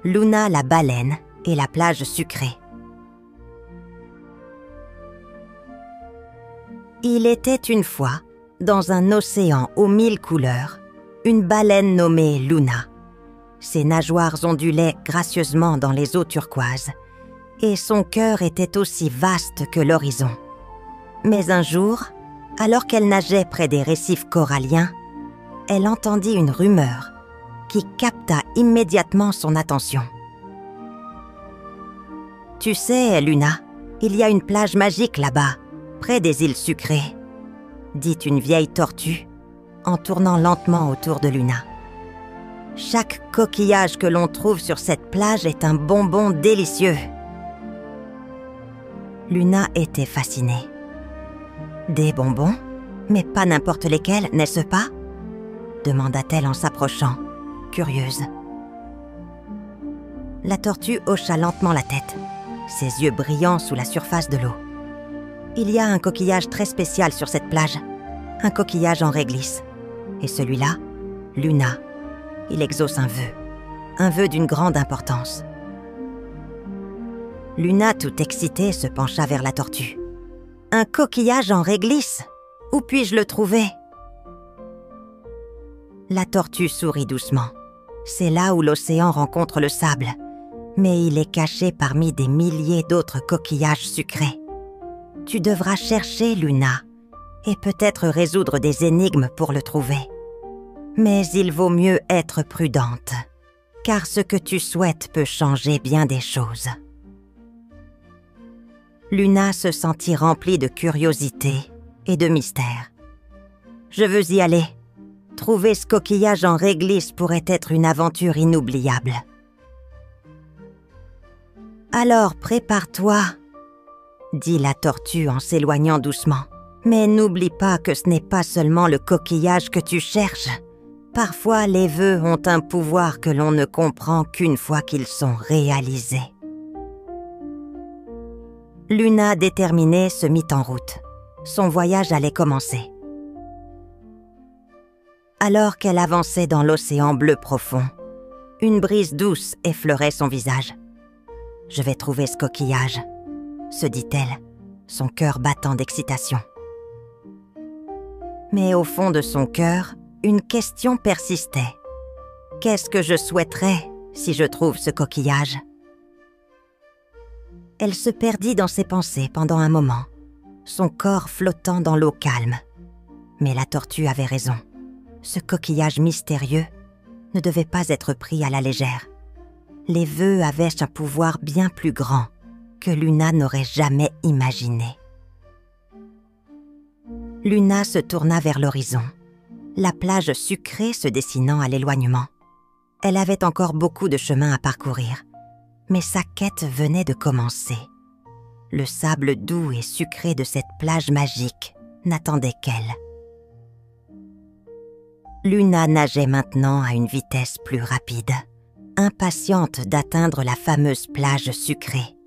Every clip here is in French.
Luna la baleine et la plage sucrée. Il était une fois, dans un océan aux 1000 couleurs, une baleine nommée Luna. Ses nageoires ondulaient gracieusement dans les eaux turquoises, et son cœur était aussi vaste que l'horizon. Mais un jour, alors qu'elle nageait près des récifs coralliens, elle entendit une rumeur qui capta immédiatement son attention. « Tu sais, Luna, il y a une plage magique là-bas, près des îles sucrées, » dit une vieille tortue en tournant lentement autour de Luna. « Chaque coquillage que l'on trouve sur cette plage est un bonbon délicieux. » Luna était fascinée. « Des bonbons? Mais pas n'importe lesquels, n'est-ce pas ?» demanda-t-elle en s'approchant, curieuse. La tortue hocha lentement la tête, ses yeux brillants sous la surface de l'eau. « Il y a un coquillage très spécial sur cette plage, un coquillage en réglisse. Et celui-là, Luna, il exauce un vœu d'une grande importance. » Luna, tout excitée, se pencha vers la tortue. « Un coquillage en réglisse? Où puis-je le trouver ?» La tortue sourit doucement. C'est là où l'océan rencontre le sable, mais il est caché parmi des milliers d'autres coquillages sucrés. Tu devras chercher, Luna, et peut-être résoudre des énigmes pour le trouver. Mais il vaut mieux être prudente, car ce que tu souhaites peut changer bien des choses. Luna se sentit remplie de curiosité et de mystère. « Je veux y aller. Trouver ce coquillage en réglisse pourrait être une aventure inoubliable. »« Alors prépare-toi, » dit la tortue en s'éloignant doucement. « Mais n'oublie pas que ce n'est pas seulement le coquillage que tu cherches. Parfois, les vœux ont un pouvoir que l'on ne comprend qu'une fois qu'ils sont réalisés. » Luna, déterminée, se mit en route. Son voyage allait commencer. Alors qu'elle avançait dans l'océan bleu profond, une brise douce effleurait son visage. « Je vais trouver ce coquillage, » se dit-elle, son cœur battant d'excitation. Mais au fond de son cœur, une question persistait. « Qu'est-ce que je souhaiterais si je trouve ce coquillage ?» Elle se perdit dans ses pensées pendant un moment, son corps flottant dans l'eau calme. Mais la tortue avait raison. Ce coquillage mystérieux ne devait pas être pris à la légère. Les vœux avaient un pouvoir bien plus grand que Luna n'aurait jamais imaginé. Luna se tourna vers l'horizon, la plage sucrée se dessinant à l'éloignement. Elle avait encore beaucoup de chemin à parcourir, mais sa quête venait de commencer. Le sable doux et sucré de cette plage magique n'attendait qu'elle. Luna nageait maintenant à une vitesse plus rapide, impatiente d'atteindre la fameuse plage sucrée.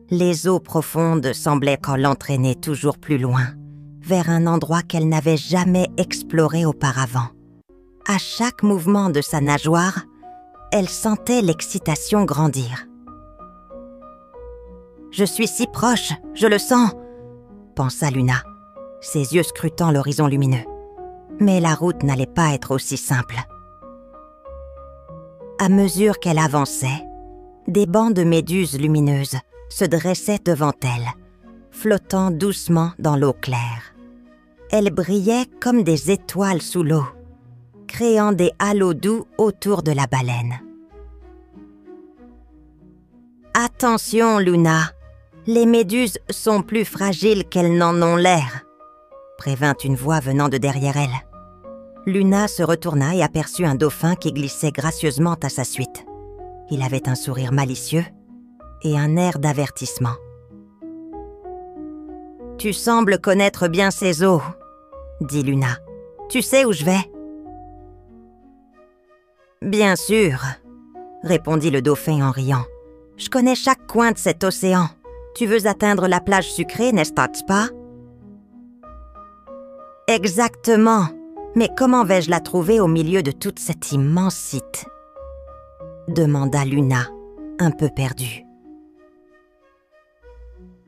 Les eaux profondes semblaient l'entraîner toujours plus loin, vers un endroit qu'elle n'avait jamais exploré auparavant. À chaque mouvement de sa nageoire, elle sentait l'excitation grandir. « Je suis si proche, je le sens !» pensa Luna, ses yeux scrutant l'horizon lumineux. Mais la route n'allait pas être aussi simple. À mesure qu'elle avançait, des bancs de méduses lumineuses se dressaient devant elle, flottant doucement dans l'eau claire. Elles brillaient comme des étoiles sous l'eau, créant des halos doux autour de la baleine. « Attention, Luna, les méduses sont plus fragiles qu'elles n'en ont l'air », prévint une voix venant de derrière elle. Luna se retourna et aperçut un dauphin qui glissait gracieusement à sa suite. Il avait un sourire malicieux et un air d'avertissement. « Tu sembles connaître bien ces eaux, » dit Luna. « Tu sais où je vais ?»« Bien sûr, » répondit le dauphin en riant. « Je connais chaque coin de cet océan. Tu veux atteindre la plage sucrée, n'est-ce pas ?»« Exactement. Mais comment vais-je la trouver au milieu de toute cette immensité ?» demanda Luna, un peu perdue.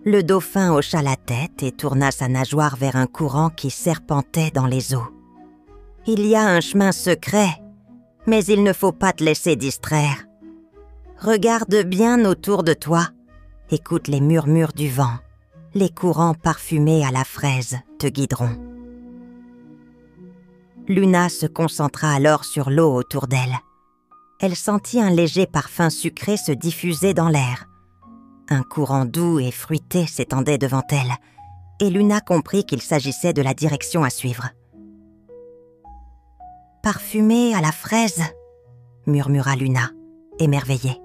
Le dauphin hocha la tête et tourna sa nageoire vers un courant qui serpentait dans les eaux. « Il y a un chemin secret, mais il ne faut pas te laisser distraire. Regarde bien autour de toi, écoute les murmures du vent, les courants parfumés à la fraise te guideront. » Luna se concentra alors sur l'eau autour d'elle. Elle sentit un léger parfum sucré se diffuser dans l'air. Un courant doux et fruité s'étendait devant elle, et Luna comprit qu'il s'agissait de la direction à suivre. « Parfumé à la fraise » murmura Luna, émerveillée.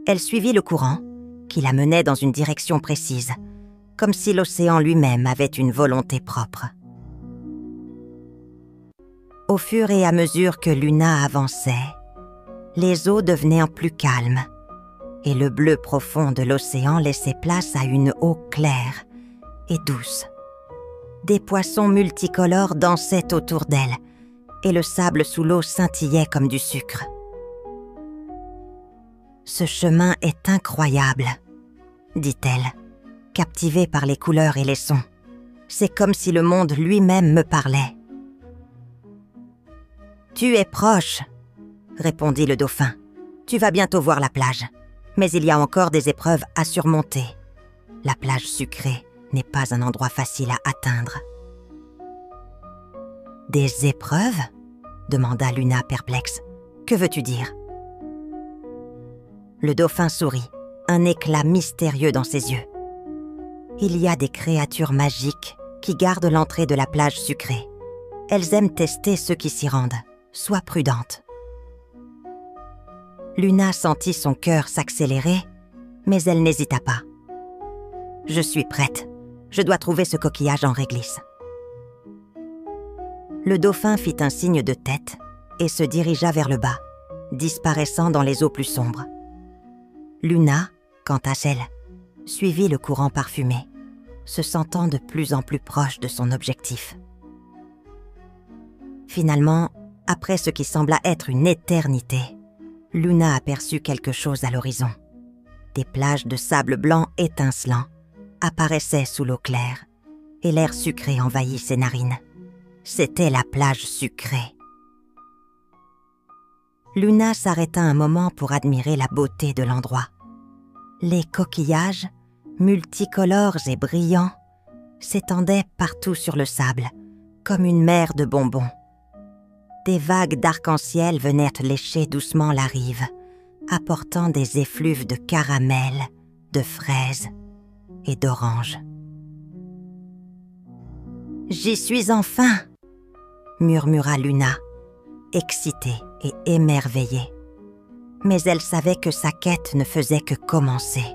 Elle suivit le courant, qui la menait dans une direction précise, comme si l'océan lui-même avait une volonté propre. Au fur et à mesure que Luna avançait, les eaux devenaient plus calmes, et le bleu profond de l'océan laissait place à une eau claire et douce. Des poissons multicolores dansaient autour d'elle, et le sable sous l'eau scintillait comme du sucre. « Ce chemin est incroyable, » dit-elle, captivée par les couleurs et les sons. « C'est comme si le monde lui-même me parlait. »« Tu es proche, » répondit le dauphin. « Tu vas bientôt voir la plage. Mais il y a encore des épreuves à surmonter. La plage sucrée n'est pas un endroit facile à atteindre. »« Des épreuves ?» demanda Luna perplexe. « Que veux-tu dire ?» Le dauphin sourit, un éclat mystérieux dans ses yeux. « Il y a des créatures magiques qui gardent l'entrée de la plage sucrée. Elles aiment tester ceux qui s'y rendent. Sois prudente. » Luna sentit son cœur s'accélérer, mais elle n'hésita pas. « Je suis prête. Je dois trouver ce coquillage en réglisse. » Le dauphin fit un signe de tête et se dirigea vers le bas, disparaissant dans les eaux plus sombres. Luna, quant à elle, suivit le courant parfumé, se sentant de plus en plus proche de son objectif. Finalement, après ce qui sembla être une éternité, Luna aperçut quelque chose à l'horizon. Des plages de sable blanc étincelant apparaissaient sous l'eau claire et l'air sucré envahit ses narines. C'était la plage sucrée. Luna s'arrêta un moment pour admirer la beauté de l'endroit. Les coquillages, multicolores et brillants, s'étendaient partout sur le sable, comme une mer de bonbons. Des vagues d'arc-en-ciel venaient lécher doucement la rive, apportant des effluves de caramel, de fraises et d'oranges. « J'y suis enfin !» murmura Luna, excitée et émerveillée. Mais elle savait que sa quête ne faisait que commencer.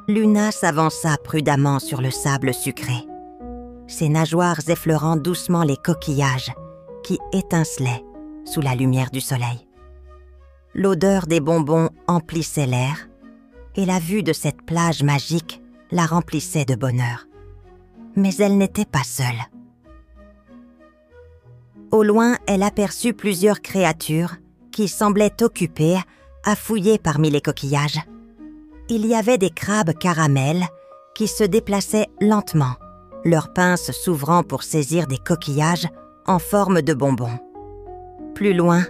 Luna s'avança prudemment sur le sable sucré, ses nageoires effleurant doucement les coquillages qui étincelaient sous la lumière du soleil. L'odeur des bonbons emplissait l'air et la vue de cette plage magique la remplissait de bonheur. Mais elle n'était pas seule. Au loin, elle aperçut plusieurs créatures qui semblaient occupées à fouiller parmi les coquillages. Il y avait des crabes caramel qui se déplaçaient lentement, leurs pinces s'ouvrant pour saisir des coquillages en forme de bonbons. Plus loin,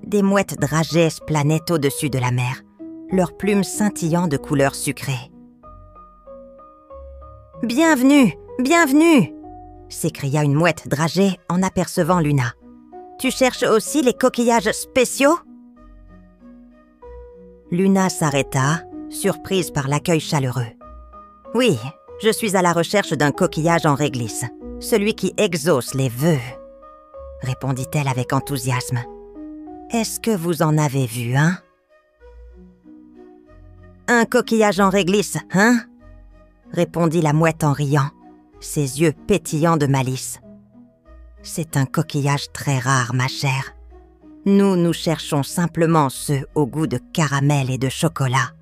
des mouettes dragées planaient au-dessus de la mer, leurs plumes scintillant de couleurs sucrées. « Bienvenue, bienvenue !» s'écria une mouette dragée en apercevant Luna. « Tu cherches aussi les coquillages spéciaux ?» Luna s'arrêta, surprise par l'accueil chaleureux. « Oui, je suis à la recherche d'un coquillage en réglisse, celui qui exauce les vœux, » répondit-elle avec enthousiasme. « Est-ce que vous en avez vu un ?»« Un coquillage en réglisse, hein ?» répondit la mouette en riant, ses yeux pétillants de malice. « C'est un coquillage très rare, ma chère. Nous cherchons simplement ceux au goût de caramel et de chocolat. »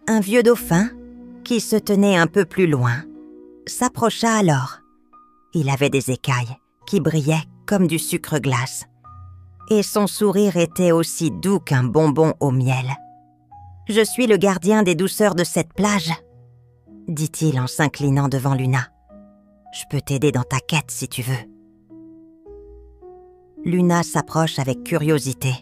Un vieux dauphin, qui se tenait un peu plus loin, s'approcha alors. Il avait des écailles qui brillaient comme du sucre glace. et son sourire était aussi doux qu'un bonbon au miel. « Je suis le gardien des douceurs de cette plage, » dit-il en s'inclinant devant Luna. « Je peux t'aider dans ta quête si tu veux. » Luna s'approche avec curiosité.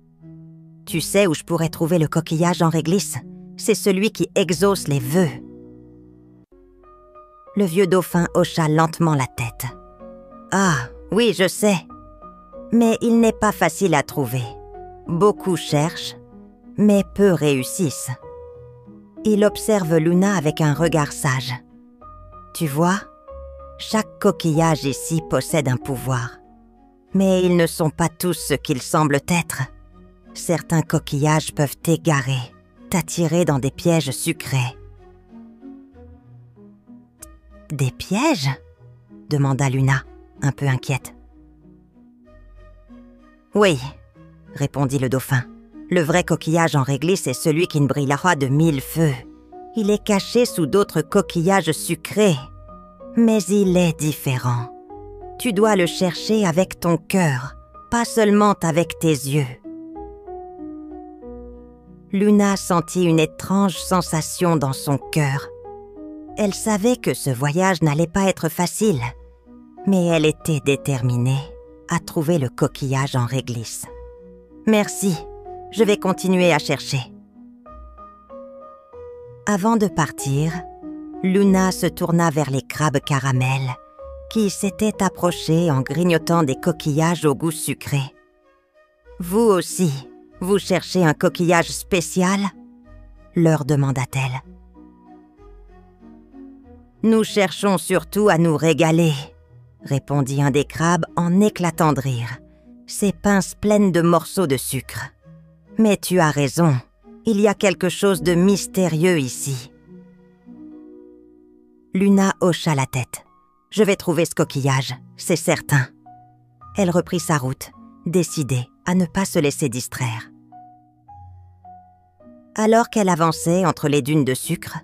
« Tu sais où je pourrais trouver le coquillage en réglisse? C'est celui qui exauce les vœux. » Le vieux dauphin hocha lentement la tête. « Ah, oui, je sais. Mais il n'est pas facile à trouver. Beaucoup cherchent, mais peu réussissent. » Il observe Luna avec un regard sage. « Tu vois, chaque coquillage ici possède un pouvoir. Mais ils ne sont pas tous ce qu'ils semblent être. Certains coquillages peuvent t'égarer, t'attirer dans des pièges sucrés. » « Des pièges ?» demanda Luna, un peu inquiète. « Oui, » répondit le dauphin. « Le vrai coquillage en réglisse est celui qui ne brillera de 1000 feux. Il est caché sous d'autres coquillages sucrés. Mais il est différent. Tu dois le chercher avec ton cœur, pas seulement avec tes yeux. » Luna sentit une étrange sensation dans son cœur. Elle savait que ce voyage n'allait pas être facile, mais elle était déterminée à trouver le coquillage en réglisse. « Merci, je vais continuer à chercher. » Avant de partir, Luna se tourna vers les crabes caramel qui s'étaient approchés en grignotant des coquillages au goût sucré. « Vous aussi, vous cherchez un coquillage spécial ?» leur demanda-t-elle. « Nous cherchons surtout à nous régaler, » répondit un des crabes en éclatant de rire, ses pinces pleines de morceaux de sucre. « Mais tu as raison, il y a quelque chose de mystérieux ici. » Luna hocha la tête. « Je vais trouver ce coquillage, c'est certain. » Elle reprit sa route, décidée à ne pas se laisser distraire. Alors qu'elle avançait entre les dunes de sucre,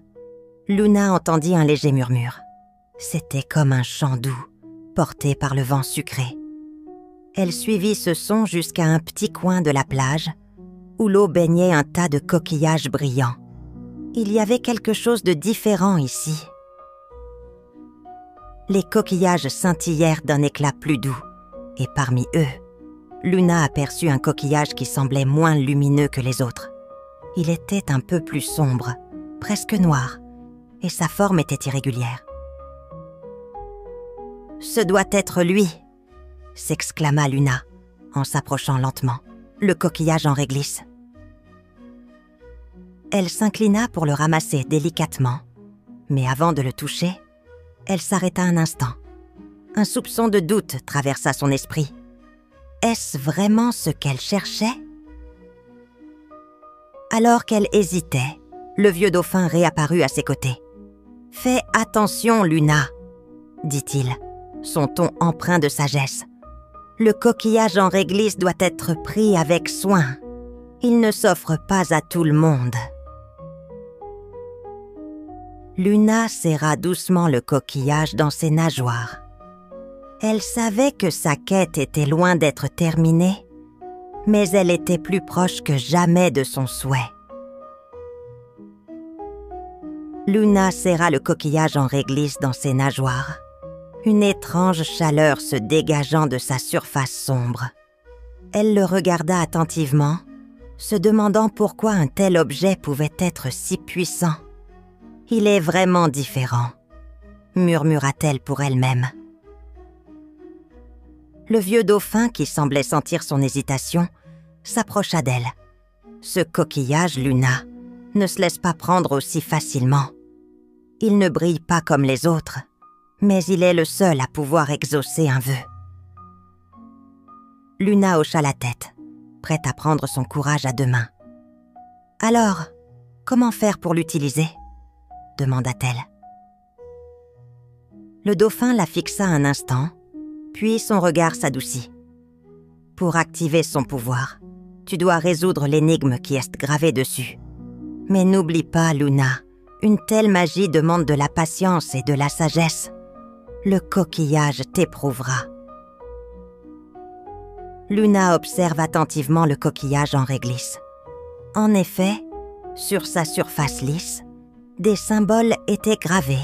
Luna entendit un léger murmure. C'était comme un chant doux, porté par le vent sucré. Elle suivit ce son jusqu'à un petit coin de la plage, où l'eau baignait un tas de coquillages brillants. Il y avait quelque chose de différent ici. Les coquillages scintillèrent d'un éclat plus doux, et parmi eux, Luna aperçut un coquillage qui semblait moins lumineux que les autres. Il était un peu plus sombre, presque noir, et sa forme était irrégulière. « Ce doit être lui !» s'exclama Luna, en s'approchant lentement, le coquillage en réglisse. Elle s'inclina pour le ramasser délicatement, mais avant de le toucher, elle s'arrêta un instant. Un soupçon de doute traversa son esprit. Est-ce vraiment ce qu'elle cherchait? Alors qu'elle hésitait, le vieux dauphin réapparut à ses côtés. « Fais attention, Luna !» dit-il, son ton empreint de sagesse. « Le coquillage en réglisse doit être pris avec soin. Il ne s'offre pas à tout le monde. » Luna serra doucement le coquillage dans ses nageoires. Elle savait que sa quête était loin d'être terminée, mais elle était plus proche que jamais de son souhait. Luna serra le coquillage en réglisse dans ses nageoires, une étrange chaleur se dégageant de sa surface sombre. Elle le regarda attentivement, se demandant pourquoi un tel objet pouvait être si puissant. « Il est vraiment différent », murmura-t-elle pour elle-même. Le vieux dauphin, qui semblait sentir son hésitation, s'approcha d'elle. Ce coquillage, Luna, ne se laisse pas prendre aussi facilement. Il ne brille pas comme les autres, mais il est le seul à pouvoir exaucer un vœu. Luna hocha la tête, prête à prendre son courage à deux mains. « Alors, comment faire pour l'utiliser ?» demanda-t-elle. Le dauphin la fixa un instant, puis son regard s'adoucit. « Pour activer son pouvoir, tu dois résoudre l'énigme qui est gravée dessus. Mais n'oublie pas, Luna, une telle magie demande de la patience et de la sagesse. Le coquillage t'éprouvera. » Luna observe attentivement le coquillage en réglisse. En effet, sur sa surface lisse, des symboles étaient gravés,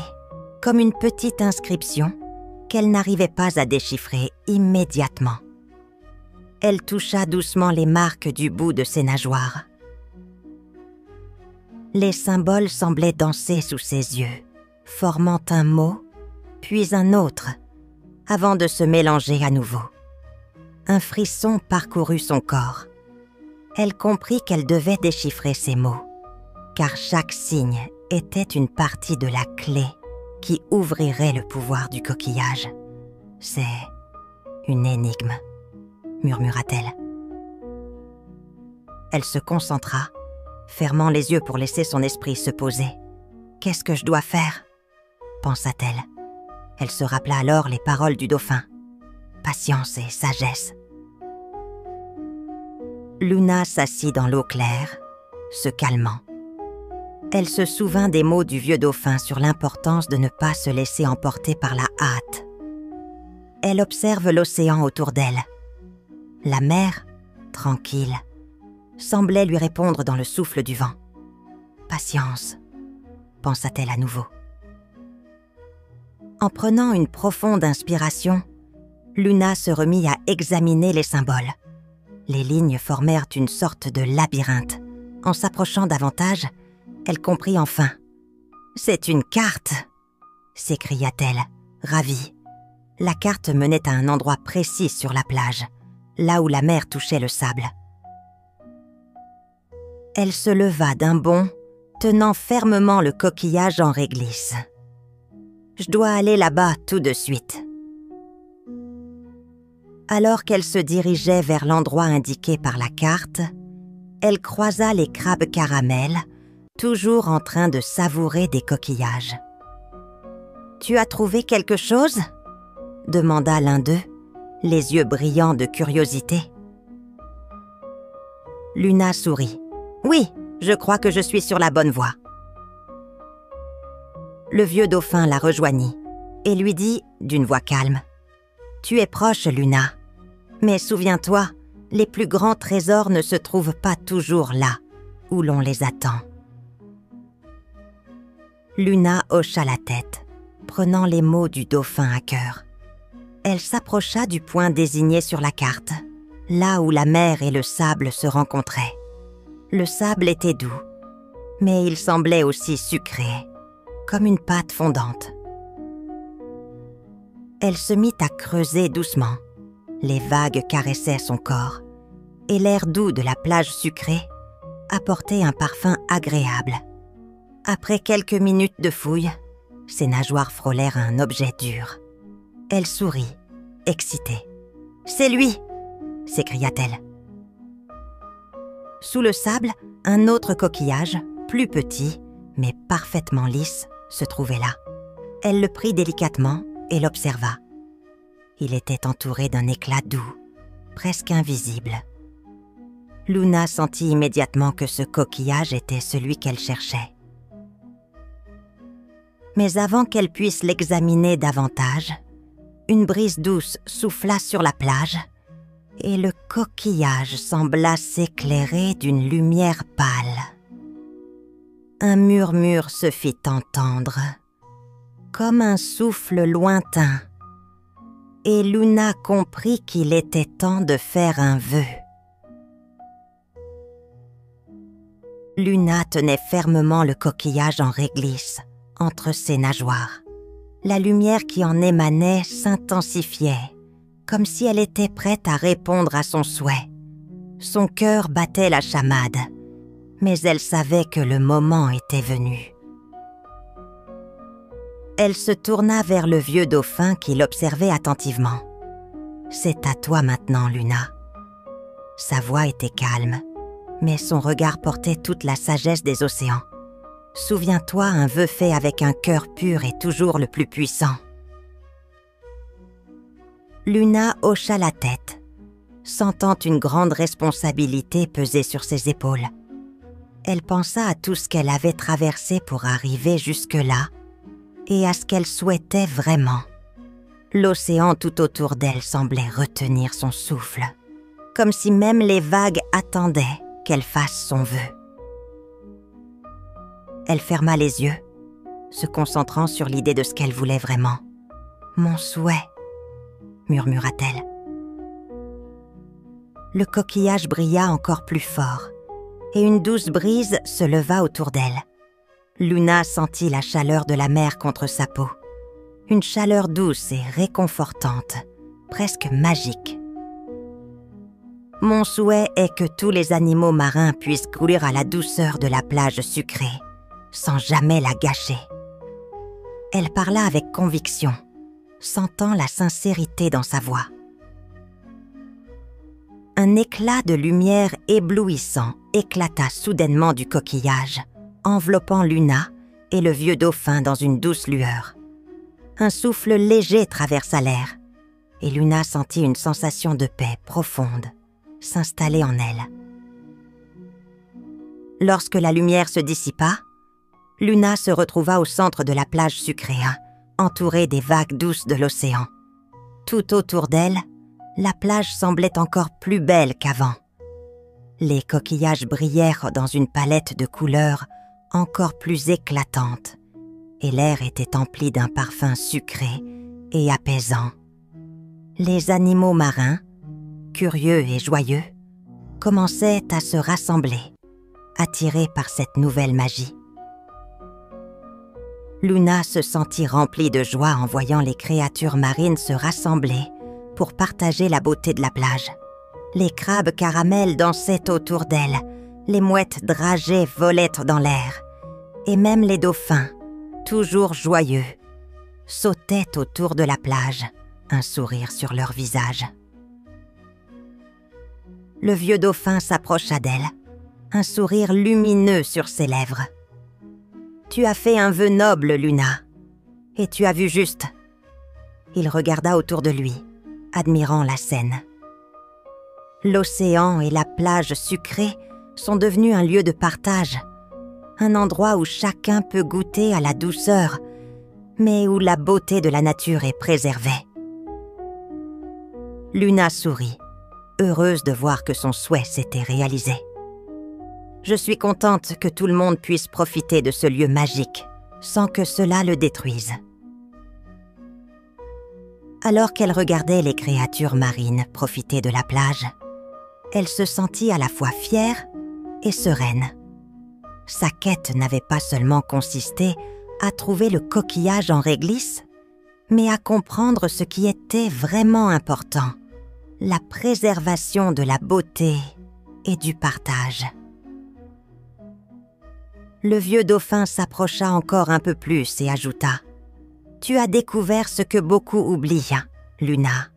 comme une petite inscription qu'elle n'arrivait pas à déchiffrer immédiatement. Elle toucha doucement les marques du bout de ses nageoires. Les symboles semblaient danser sous ses yeux, formant un mot, puis un autre, avant de se mélanger à nouveau. Un frisson parcourut son corps. Elle comprit qu'elle devait déchiffrer ces mots, car chaque signe était une partie de la clé qui ouvrirait le pouvoir du coquillage. « C'est une énigme », murmura-t-elle. Elle se concentra, fermant les yeux pour laisser son esprit se poser. « Qu'est-ce que je dois faire ?» pensa-t-elle. Elle se rappela alors les paroles du dauphin. Patience et sagesse. Luna s'assit dans l'eau claire, se calmant. Elle se souvint des mots du vieux dauphin sur l'importance de ne pas se laisser emporter par la hâte. Elle observe l'océan autour d'elle. La mer, tranquille, semblait lui répondre dans le souffle du vent. « Patience », pensa-t-elle à nouveau. En prenant une profonde inspiration, Luna se remit à examiner les symboles. Les lignes formèrent une sorte de labyrinthe. En s'approchant davantage, elle comprit enfin. « C'est une carte !» s'écria-t-elle, ravie. La carte menait à un endroit précis sur la plage, là où la mer touchait le sable. Elle se leva d'un bond, tenant fermement le coquillage en réglisse. « Je dois aller là-bas tout de suite. » Alors qu'elle se dirigeait vers l'endroit indiqué par la carte, elle croisa les crabes caramels, toujours en train de savourer des coquillages. « Tu as trouvé quelque chose ?» demanda l'un d'eux, les yeux brillants de curiosité. Luna sourit. « Oui, je crois que je suis sur la bonne voie. » Le vieux dauphin la rejoignit et lui dit d'une voix calme. « Tu es proche, Luna. Mais souviens-toi, les plus grands trésors ne se trouvent pas toujours là où l'on les attend. » Luna hocha la tête, prenant les mots du dauphin à cœur. Elle s'approcha du point désigné sur la carte, là où la mer et le sable se rencontraient. Le sable était doux, mais il semblait aussi sucré, comme une pâte fondante. Elle se mit à creuser doucement. Les vagues caressaient son corps, et l'air doux de la plage sucrée apportait un parfum agréable. Après quelques minutes de fouille, ses nageoires frôlèrent un objet dur. Elle sourit, excitée. « C'est lui !» s'écria-t-elle. Sous le sable, un autre coquillage, plus petit, mais parfaitement lisse, se trouvait là. Elle le prit délicatement et l'observa. Il était entouré d'un éclat doux, presque invisible. Luna sentit immédiatement que ce coquillage était celui qu'elle cherchait. Mais avant qu'elle puisse l'examiner davantage, une brise douce souffla sur la plage et le coquillage sembla s'éclairer d'une lumière pâle. Un murmure se fit entendre, comme un souffle lointain, et Luna comprit qu'il était temps de faire un vœu. Luna tenait fermement le coquillage en réglisse, entre ses nageoires. La lumière qui en émanait s'intensifiait, comme si elle était prête à répondre à son souhait. Son cœur battait la chamade, mais elle savait que le moment était venu. Elle se tourna vers le vieux dauphin qui l'observait attentivement. « C'est à toi maintenant, Luna. » Sa voix était calme, mais son regard portait toute la sagesse des océans. « Souviens-toi, un vœu fait avec un cœur pur est toujours le plus puissant. » Luna hocha la tête, sentant une grande responsabilité peser sur ses épaules. Elle pensa à tout ce qu'elle avait traversé pour arriver jusque-là et à ce qu'elle souhaitait vraiment. L'océan tout autour d'elle semblait retenir son souffle. comme si même les vagues attendaient qu'elle fasse son vœu. Elle ferma les yeux, se concentrant sur l'idée de ce qu'elle voulait vraiment. « Mon souhait », murmura-t-elle. Le coquillage brilla encore plus fort, et une douce brise se leva autour d'elle. Luna sentit la chaleur de la mer contre sa peau, une chaleur douce et réconfortante, presque magique. « Mon souhait est que tous les animaux marins puissent couler à la douceur de la plage sucrée, sans jamais la gâcher. » Elle parla avec conviction, sentant la sincérité dans sa voix. Un éclat de lumière éblouissant éclata soudainement du coquillage, enveloppant Luna et le vieux dauphin dans une douce lueur. Un souffle léger traversa l'air, et Luna sentit une sensation de paix profonde s'installer en elle. Lorsque la lumière se dissipa, Luna se retrouva au centre de la plage sucrée, entourée des vagues douces de l'océan. Tout autour d'elle, la plage semblait encore plus belle qu'avant. Les coquillages brillèrent dans une palette de couleurs encore plus éclatante, et l'air était empli d'un parfum sucré et apaisant. Les animaux marins, curieux et joyeux, commençaient à se rassembler, attirés par cette nouvelle magie. Luna se sentit remplie de joie en voyant les créatures marines se rassembler pour partager la beauté de la plage. Les crabes caramels dansaient autour d'elle, les mouettes dragées volaient dans l'air, et même les dauphins, toujours joyeux, sautaient autour de la plage, un sourire sur leur visage. Le vieux dauphin s'approcha d'elle, un sourire lumineux sur ses lèvres. « Tu as fait un vœu noble, Luna, et tu as vu juste. » Il regarda autour de lui, admirant la scène. L'océan et la plage sucrée sont devenus un lieu de partage, un endroit où chacun peut goûter à la douceur, mais où la beauté de la nature est préservée. Luna sourit, heureuse de voir que son souhait s'était réalisé. « Je suis contente que tout le monde puisse profiter de ce lieu magique, sans que cela le détruise. » Alors qu'elle regardait les créatures marines profiter de la plage, elle se sentit à la fois fière et sereine. Sa quête n'avait pas seulement consisté à trouver le coquillage en réglisse, mais à comprendre ce qui était vraiment important, la préservation de la beauté et du partage. Le vieux dauphin s'approcha encore un peu plus et ajouta « Tu as découvert ce que beaucoup oublient, Luna.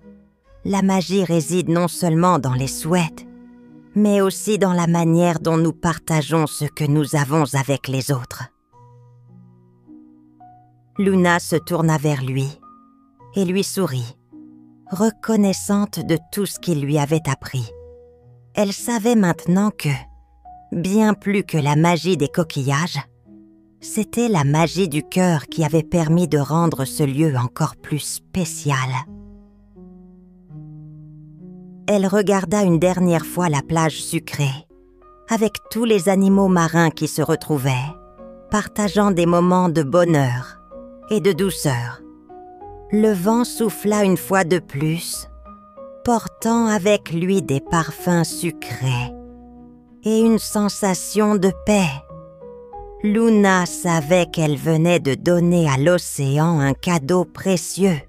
La magie réside non seulement dans les souhaits, mais aussi dans la manière dont nous partageons ce que nous avons avec les autres. » Luna se tourna vers lui et lui sourit, reconnaissante de tout ce qu'il lui avait appris. Elle savait maintenant que, bien plus que la magie des coquillages, c'était la magie du cœur qui avait permis de rendre ce lieu encore plus spécial. Elle regarda une dernière fois la plage sucrée, avec tous les animaux marins qui se retrouvaient, partageant des moments de bonheur et de douceur. Le vent souffla une fois de plus, portant avec lui des parfums sucrés et une sensation de paix. Luna savait qu'elle venait de donner à l'océan un cadeau précieux.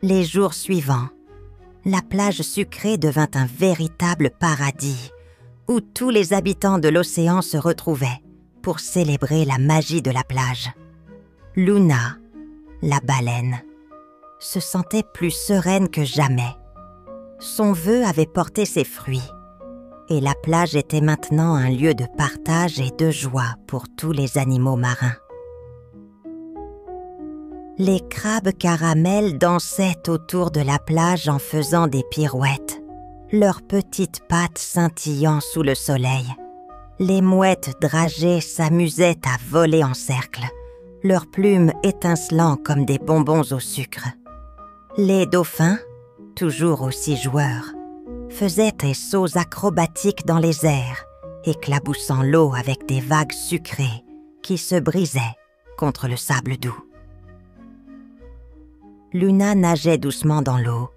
Les jours suivants, la plage sucrée devint un véritable paradis où tous les habitants de l'océan se retrouvaient pour célébrer la magie de la plage. Luna, la baleine, se sentait plus sereine que jamais. Son vœu avait porté ses fruits, et la plage était maintenant un lieu de partage et de joie pour tous les animaux marins. Les crabes caramels dansaient autour de la plage en faisant des pirouettes, leurs petites pattes scintillant sous le soleil. Les mouettes dragées s'amusaient à voler en cercle, leurs plumes étincelant comme des bonbons au sucre. Les dauphins, toujours aussi joueur, faisait des sauts acrobatiques dans les airs, éclaboussant l'eau avec des vagues sucrées qui se brisaient contre le sable doux. Luna nageait doucement dans l'eau,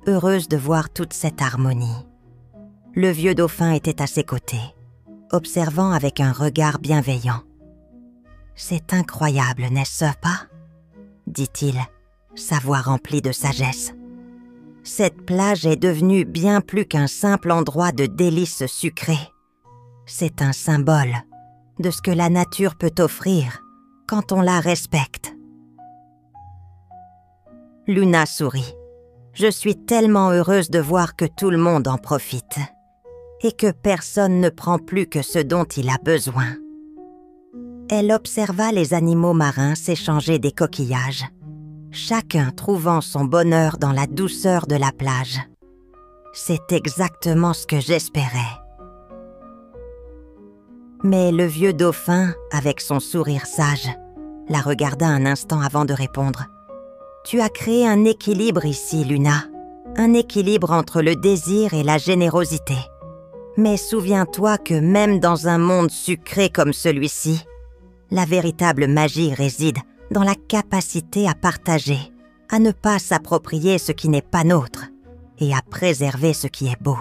heureuse de voir toute cette harmonie. Le vieux dauphin était à ses côtés, observant avec un regard bienveillant. « C'est incroyable, n'est-ce pas ?» dit-il, sa voix remplie de sagesse. « Cette plage est devenue bien plus qu'un simple endroit de délices sucrées. C'est un symbole de ce que la nature peut offrir quand on la respecte. » Luna sourit. « Je suis tellement heureuse de voir que tout le monde en profite et que personne ne prend plus que ce dont il a besoin. » Elle observa les animaux marins s'échanger des coquillages, chacun trouvant son bonheur dans la douceur de la plage. C'est exactement ce que j'espérais. Mais le vieux dauphin, avec son sourire sage, la regarda un instant avant de répondre. « Tu as créé un équilibre ici, Luna, un équilibre entre le désir et la générosité. Mais souviens-toi que même dans un monde sucré comme celui-ci, la véritable magie réside dans la capacité à partager, à ne pas s'approprier ce qui n'est pas nôtre et à préserver ce qui est beau. »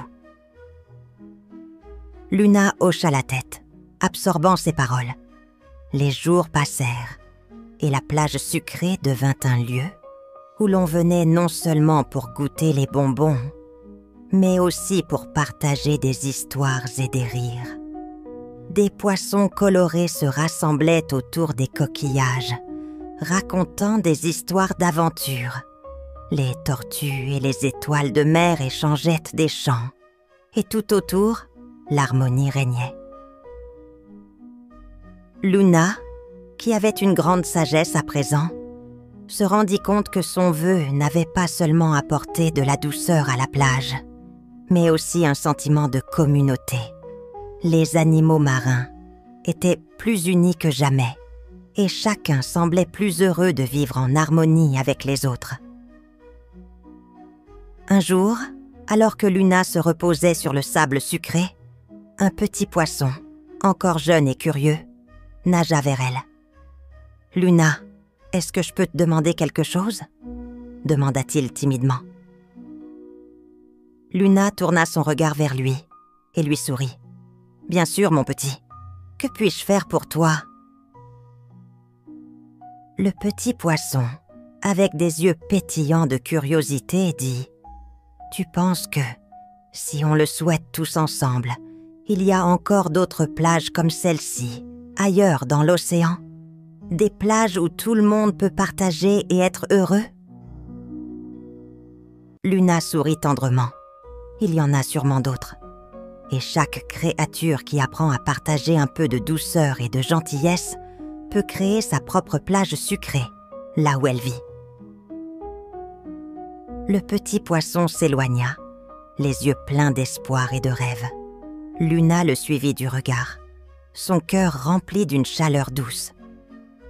Luna hocha la tête, absorbant ses paroles. Les jours passèrent et la plage sucrée devint un lieu où l'on venait non seulement pour goûter les bonbons, mais aussi pour partager des histoires et des rires. Des poissons colorés se rassemblaient autour des coquillages, racontant des histoires d'aventure. Les tortues et les étoiles de mer échangeaient des chants, et tout autour, l'harmonie régnait. Luna, qui avait une grande sagesse à présent, se rendit compte que son vœu n'avait pas seulement apporté de la douceur à la plage, mais aussi un sentiment de communauté. Les animaux marins étaient plus unis que jamais, et chacun semblait plus heureux de vivre en harmonie avec les autres. Un jour, alors que Luna se reposait sur le sable sucré, un petit poisson, encore jeune et curieux, nagea vers elle. « Luna, est-ce que je peux te demander quelque chose ?» demanda-t-il timidement. Luna tourna son regard vers lui et lui sourit. « Bien sûr, mon petit. Que puis-je faire pour toi ?» Le petit poisson, avec des yeux pétillants de curiosité, dit « Tu penses que, si on le souhaite tous ensemble, il y a encore d'autres plages comme celle-ci, ailleurs dans l'océan? Des plages où tout le monde peut partager et être heureux ?» Luna sourit tendrement. Il y en a sûrement d'autres. Et chaque créature qui apprend à partager un peu de douceur et de gentillesse peut créer sa propre plage sucrée, là où elle vit. Le petit poisson s'éloigna, les yeux pleins d'espoir et de rêve. Luna le suivit du regard, son cœur rempli d'une chaleur douce.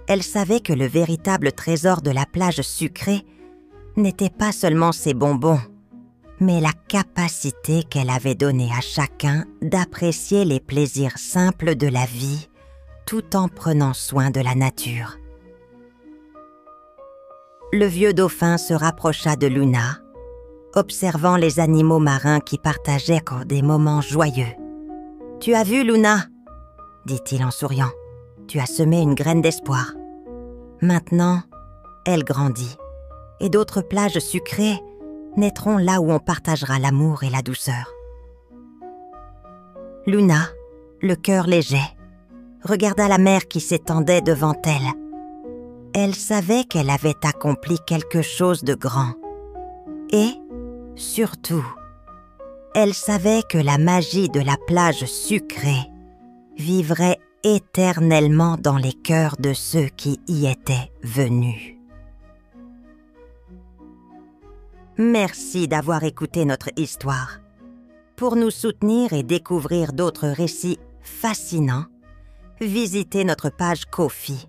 Elle savait que le véritable trésor de la plage sucrée n'était pas seulement ses bonbons, mais la capacité qu'elle avait donnée à chacun d'apprécier les plaisirs simples de la vie tout en prenant soin de la nature. Le vieux dauphin se rapprocha de Luna, observant les animaux marins qui partageaient des moments joyeux. « Tu as vu, Luna ?» dit-il en souriant. « Tu as semé une graine d'espoir. Maintenant, elle grandit, et d'autres plages sucrées naîtront là où on partagera l'amour et la douceur. » Luna, le cœur léger, regarda la mer qui s'étendait devant elle. Elle savait qu'elle avait accompli quelque chose de grand. Et, surtout, elle savait que la magie de la plage sucrée vivrait éternellement dans les cœurs de ceux qui y étaient venus. Merci d'avoir écouté notre histoire. Pour nous soutenir et découvrir d'autres récits fascinants, visitez notre page Ko-fi.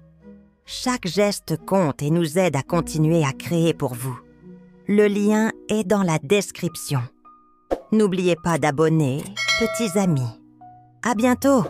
Chaque geste compte et nous aide à continuer à créer pour vous. Le lien est dans la description. N'oubliez pas d'abonner, petits amis. À bientôt!